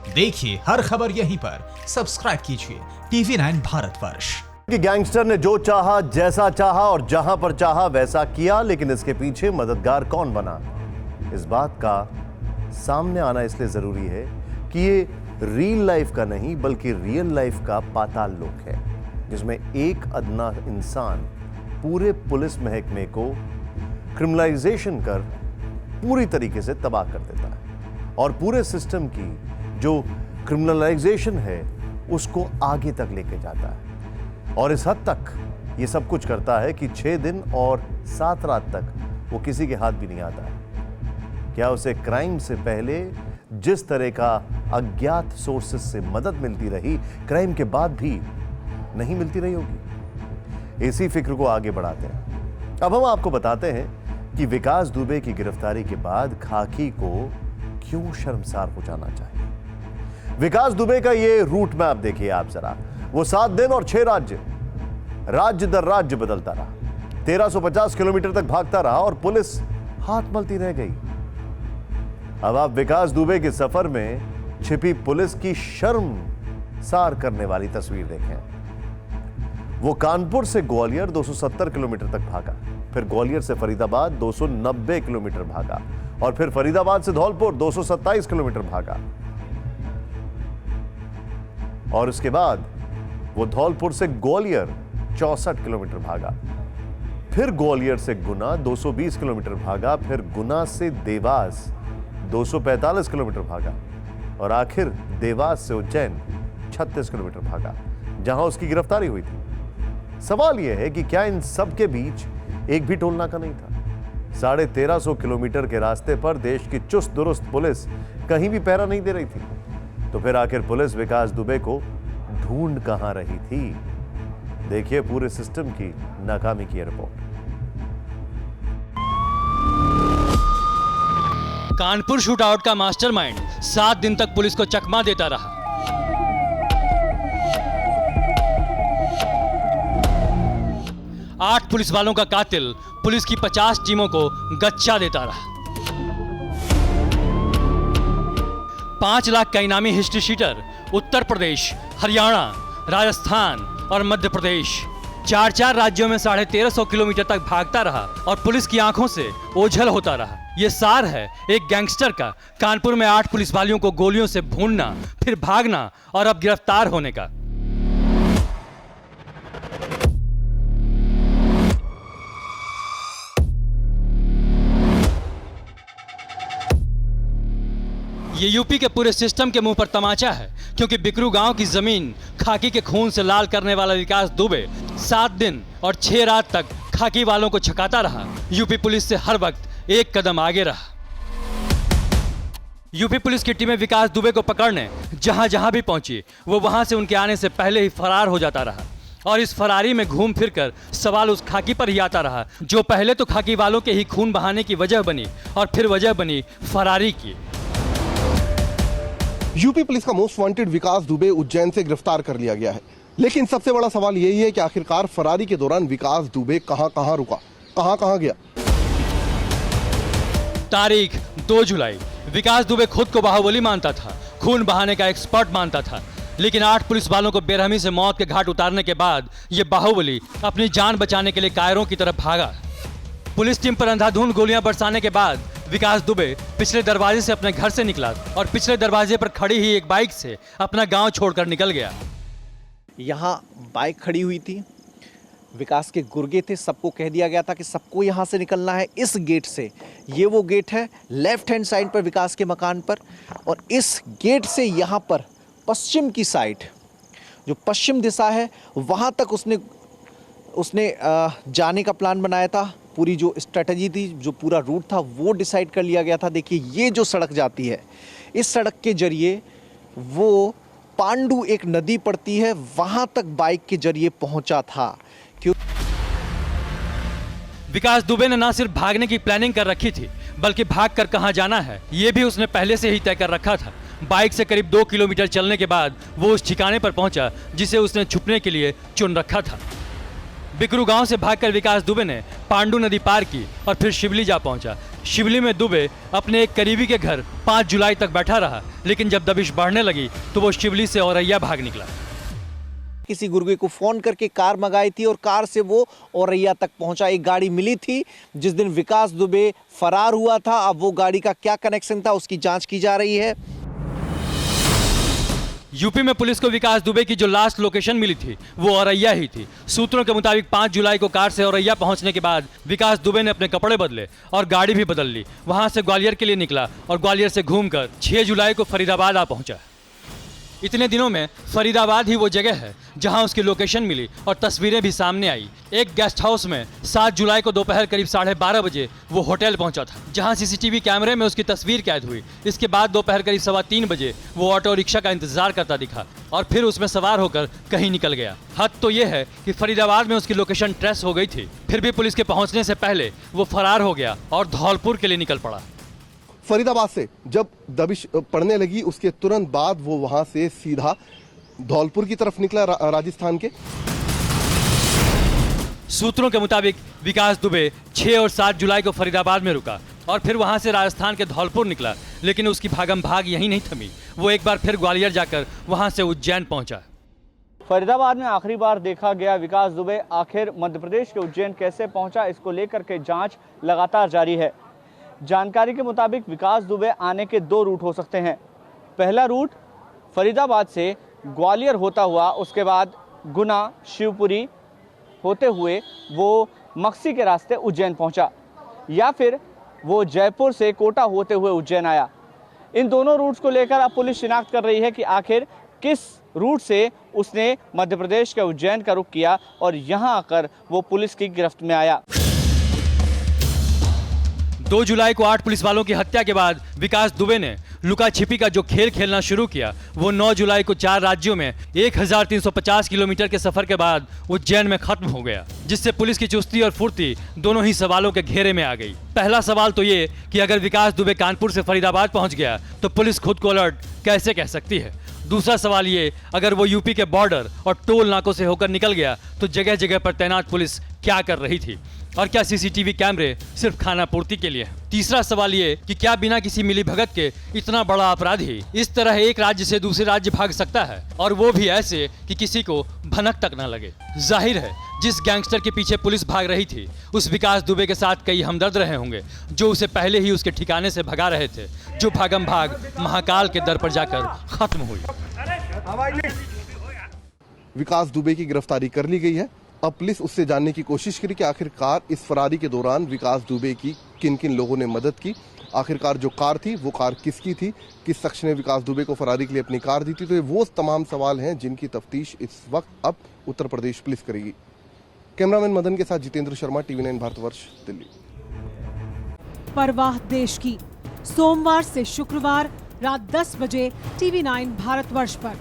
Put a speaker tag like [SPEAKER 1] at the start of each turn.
[SPEAKER 1] देखिए हर खबर यहीं पर, सब्सक्राइब कीजिए TV9 भारतवर्ष।
[SPEAKER 2] कि गैंगस्टर ने जो चाहा, जैसा चाहा और जहां पर चाहा वैसा किया, लेकिन इसके पीछे मददगार कौन बना, इस बात का सामने आना इसलिए जरूरी है कि ये रियल लाइफ का नहीं बल्कि रियल लाइफ का पाताल लोक है, जिसमें एक अदना इंसान पूरे पुलिस महकमे को क्रिमिनलाइजेशन कर पूरी तरीके से तबाह कर देता है और पूरे सिस्टम की जो क्रिमिनलाइजेशन है उसको आगे तक लेके जाता है। और इस हद तक ये सब कुछ करता है कि 6 दिन और 7 रात तक वो किसी के हाथ भी नहीं आता है। क्या उसे क्राइम से पहले जिस तरह का अज्ञात सोर्सेस से मदद मिलती रही, क्राइम के बाद भी नहीं मिलती रही होगी? इसी फिक्र को आगे बढ़ाते हैं। अब हम आपको बताते हैं कि विकास दुबे की गिरफ्तारी के बाद खाकी को क्यों शर्मसार हो जाना चाहिए। विकास दुबे का ये रूट मैप देखिए आप जरा। वो 7 दिन और 6 राज्य दर राज्य बदलता रहा, 1350 किलोमीटर तक भागता रहा और पुलिस हाथ मलती रह गई। अब आप विकास दुबे के सफर में छिपी पुलिस की शर्मसार करने वाली तस्वीर देखें। वो कानपुर से ग्वालियर 270 किलोमीटर तक भागा, फिर ग्वालियर से फरीदाबाद 290 किलोमीटर भागा और फिर फरीदाबाद से धौलपुर 227 किलोमीटर भागा और उसके बाद वो धौलपुर से ग्वालियर 64 किलोमीटर भागा, फिर ग्वालियर से गुना 220 किलोमीटर भागा, फिर गुना से देवास 245 किलोमीटर भागा और आखिर देवास से उज्जैन 36 किलोमीटर भागा, जहां उसकी गिरफ्तारी हुई थी। सवाल यह है कि क्या इन सब के बीच एक भी टोल नाका नहीं था? 1350 किलोमीटर के रास्ते पर देश की चुस्त दुरुस्त पुलिस कहीं भी पहरा नहीं दे रही थी। तो फिर आखिर पुलिस विकास दुबे को ढूंढ कहां रही थी? देखिए पूरे सिस्टम की नाकामी की रिपोर्ट।
[SPEAKER 3] कानपुर शूटआउट का मास्टरमाइंड 7 दिन तक पुलिस को चकमा देता रहा। आठ पुलिस वालों का कातिल पुलिस की 50 टीमों को गच्चा देता रहा। 5 लाख का इनामी हिस्ट्री शीटर उत्तर प्रदेश, हरियाणा, राजस्थान और मध्य प्रदेश 4 राज्यों में 1350 किलोमीटर तक भागता रहा और पुलिस की आंखों से ओझल होता रहा। यह सार है एक गैंगस्टर का कानपुर में 8 पुलिस वालियों को गोलियों से भूनना, फिर भागना और अब गिरफ्तार होने का। ये यूपी के पूरे सिस्टम के मुंह पर तमाचा है, क्योंकि बिकरू गांव की जमीन खाकी के खून से लाल करने वाला विकास दुबे 7 दिन और 6 रात तक खाकी वालों को छकाता रहा। यूपी पुलिस से हर वक्त एक कदम आगे रहा। यूपी पुलिस की टीमें विकास दुबे को पकड़ने जहां जहां भी पहुंची, वो वहां से उनके आने से पहले ही फरार हो जाता रहा और इस फरारी में घूम फिरकर सवाल उस खाकी पर ही आता रहा जो पहले तो खाकी वालों के ही खून बहाने की वजह बनी और फिर वजह बनी फरारी की।
[SPEAKER 4] यूपी पुलिस का मोस्ट वांटेड विकास दुबे उज्जैन से गिरफ्तार कर लिया गया है, लेकिन सबसे बड़ा सवाल यही है कि आखिरकार फरारी के दौरान विकास दुबे कहां रुका, कहां गया।
[SPEAKER 3] तारीख 2 जुलाई। विकास दुबे खुद को बाहुबली मानता था, खून बहाने का एक्सपर्ट मानता था, लेकिन 8 पुलिस वालों को बेरहमी से मौत के घाट उतारने के बाद यह बाहुबली अपनी जान बचाने के लिए कायरों की तरफ भागा। पुलिस टीम पर अंधाधुंध गोलियां बरसाने के बाद विकास दुबे पिछले दरवाजे से अपने घर से निकला और पिछले दरवाजे पर खड़ी ही एक बाइक से अपना गांव छोड़कर निकल गया।
[SPEAKER 5] यहाँ बाइक खड़ी हुई थी, विकास के गुर्गे थे, सबको कह दिया गया था कि सबको यहाँ से निकलना है इस गेट से। ये वो गेट है लेफ्ट हैंड साइड पर विकास के मकान पर, और इस गेट से यहाँ पर पश्चिम की साइड जो पश्चिम दिशा है वहाँ तक उसने जाने का प्लान बनाया था। पूरी जो स्ट्रेटजी थी, जो पूरा रूट था वो डिसाइड कर लिया गया था। देखिए ये जो सड़क जाती है, इस सड़क के जरिए वो पांडु एक नदी पड़ती है, वहां तक बाइक के जरिए पहुंचा था। क्यों?
[SPEAKER 3] विकास दुबे ने ना सिर्फ भागने की प्लानिंग कर रखी थी, बल्कि भागकर कहां जाना है ये भी उसने पहले से ही तय कर रखा था। बाइक से करीब 2 किलोमीटर चलने के बाद वो उस ठिकाने पर पहुंचा जिसे उसने छुपने के लिए चुन रखा था। बिकरू गांव से भागकर विकास दुबे ने पांडु नदी पार की और फिर शिवली जा पहुंचा, शिवली में दुबे अपने एक करीबी के घर 5 जुलाई तक बैठा रहा, लेकिन जब दबिश बढ़ने लगी तो वो शिवली से औरैया भाग निकला।
[SPEAKER 5] किसी गुर्गे को फोन करके कार मंगाई थी और कार से वो औरैया तक पहुंचा। एक गाड़ी मिली थी जिस दिन विकास दुबे फरार हुआ था। अब वो गाड़ी का क्या कनेक्शन था उसकी जांच की जा रही है।
[SPEAKER 3] यूपी में पुलिस को विकास दुबे की जो लास्ट लोकेशन मिली थी वो औरैया ही थी। सूत्रों के मुताबिक 5 जुलाई को कार से औरैया पहुंचने के बाद विकास दुबे ने अपने कपड़े बदले और गाड़ी भी बदल ली। वहां से ग्वालियर के लिए निकला और ग्वालियर से घूमकर 6 जुलाई को फरीदाबाद आ पहुंचा। इतने दिनों में फरीदाबाद ही वो जगह है जहां उसकी लोकेशन मिली और तस्वीरें भी सामने आई। एक गेस्ट हाउस में 7 जुलाई को दोपहर करीब 12:30 बजे वो होटल पहुंचा था, जहां सीसीटीवी कैमरे में उसकी तस्वीर कैद हुई। इसके बाद दोपहर करीब 3:15 बजे वो ऑटो रिक्शा का इंतजार करता दिखा और फिर उसमें सवार होकर कहीं निकल गया। हद तो ये है कि फरीदाबाद में उसकी लोकेशन ट्रेस हो गई थी, फिर भी पुलिस के पहुंचने से पहले वो फरार हो गया और धौलपुर के लिए निकल पड़ा।
[SPEAKER 4] फरीदाबाद से जब दबिश पड़ने लगी उसके तुरंत बाद वो वहां से सीधा धौलपुर की तरफ निकला, राजस्थान के।
[SPEAKER 3] सूत्रों के मुताबिक विकास दुबे 6 और 7 जुलाई को फरीदाबाद में रुका और फिर वहां से राजस्थान के धौलपुर निकला, लेकिन उसकी भागम भाग यहीं नहीं थमी। वो एक बार फिर ग्वालियर जाकर वहां से उज्जैन पहुंचा।
[SPEAKER 6] फरीदाबाद में आखिरी बार देखा गया विकास दुबे आखिर मध्य प्रदेश के उज्जैन कैसे पहुंचा, इसको लेकर के जांच लगातार जारी है। जानकारी के मुताबिक विकास दुबे आने के 2 रूट हो सकते हैं। पहला रूट फरीदाबाद से ग्वालियर होता हुआ उसके बाद गुना शिवपुरी होते हुए वो मक्सी के रास्ते उज्जैन पहुंचा, या फिर वो जयपुर से कोटा होते हुए उज्जैन आया। इन दोनों रूट्स को लेकर अब पुलिस शिनाख्त कर रही है कि आखिर किस रूट से उसने मध्य प्रदेश के उज्जैन का रुख किया और यहाँ आकर वो पुलिस की गिरफ्त में आया।
[SPEAKER 3] 2 जुलाई को 8 पुलिस वालों की हत्या के बाद विकास दुबे ने लुका छिपी का जो खेल खेलना शुरू किया वो 9 जुलाई को 4 राज्यों में 1350 किलोमीटर के सफर के बाद उज्जैन में खत्म हो गया, जिससे पुलिस की चुस्ती और फुर्ती दोनों ही सवालों के घेरे में आ गई। पहला सवाल तो ये कि अगर विकास दुबे कानपुर से फरीदाबाद पहुंच गया तो पुलिस खुद को अलर्ट कैसे कह सकती है। दूसरा सवाल ये, अगर वो यूपी के बॉर्डर और टोल नाकों से होकर निकल गया तो जगह जगह पर तैनात पुलिस क्या कर रही थी और क्या सीसीटीवी कैमरे सिर्फ खाना पूर्ति के लिए? तीसरा सवाल ये कि क्या बिना किसी मिलीभगत के इतना बड़ा अपराधी इस तरह एक राज्य से दूसरे राज्य भाग सकता है, और वो भी ऐसे कि किसी को भनक तक ना लगे। जाहिर है जिस गैंगस्टर के पीछे पुलिस भाग रही थी उस विकास दुबे के साथ कई हमदर्द रहे होंगे जो उसे पहले ही उसके ठिकाने से भगा रहे थे, जो भागम भाग महाकाल के दर पर जाकर खत्म हुई।
[SPEAKER 4] विकास दुबे की गिरफ्तारी कर ली गई है। अब पुलिस उससे जानने की कोशिश करी कि आखिरकार इस फरारी के दौरान विकास दुबे की किन किन लोगों ने मदद की, आखिरकार जो कार थी वो कार किसकी थी, किस शख्स ने विकास दुबे को फरारी के लिए अपनी कार दी थी। तो ये वो तमाम सवाल हैं जिनकी तफ्तीश इस वक्त अब उत्तर प्रदेश पुलिस करेगी। कैमरामैन मदन के साथ जितेंद्र शर्मा, TV9 भारतवर्ष, दिल्ली।
[SPEAKER 7] परवाह देश की, सोमवार से शुक्रवार रात 10 बजे TV9 भारतवर्ष पर।